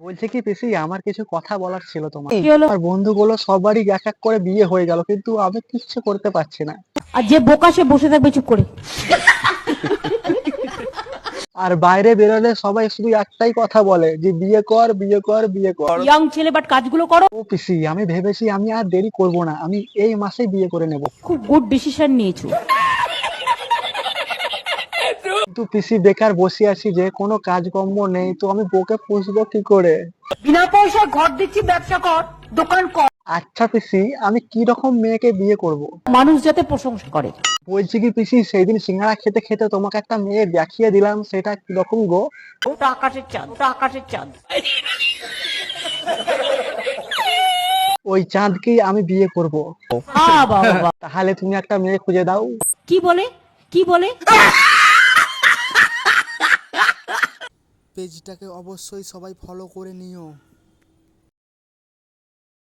বলছে কি পিসি, আমার কিছু কথা বলার ছিল তোমার। কি হলো? আমার বন্ধুগুলো সবারই এক এক করে বিয়ে হয়ে গেল, কিন্তু আমি কিচ্ছু করতে পারছি না। আর যে বোকা সে বসে থাকবে চুপ করে। আর বাইরে বেরোলে সবাই শুধু একটাই কথা বলে যে বিয়ে কর, বিয়ে কর, বিয়ে কর। ইয়াং ছেলে বাট কাজগুলো করো। ও পিসি, আমি ভেবেছি আমি আর দেরি করব না, আমি এই মাসেই বিয়ে করে নেব। খুব গুড ডিসিশন নিয়েছো। কিন্তু পিসি বেকার বসে আছি, যে কোনো কাজকর্ম নেই, তো আমি বউকে পুষবো কি করে? বিনা পয়সায় ঘর দিচ্ছি, ব্যবসা কর, দোকান কর। আচ্ছা পিসি, আমি কি রকম মেয়েকে বিয়ে করব? মানুষ যাতে প্রশংসা করে। বলছি কি পিসি, সেই দিন সিঙ্গাড়া খেতে খেতে তোমাকে একটা মেয়ে দেখিয়ে দিলাম, সেটা কি রকম গো? ওটা আকাশের চাঁদ, ওটা আকাশের চাঁদ। ওই চাঁদকেই আমি বিয়ে করব। বাবা, তাহলে তুমি একটা মেয়ে খুঁজে দাও। কি বলে? কি বলে? পেজটাকে অবশ্যই সবাই ফলো করে নিও।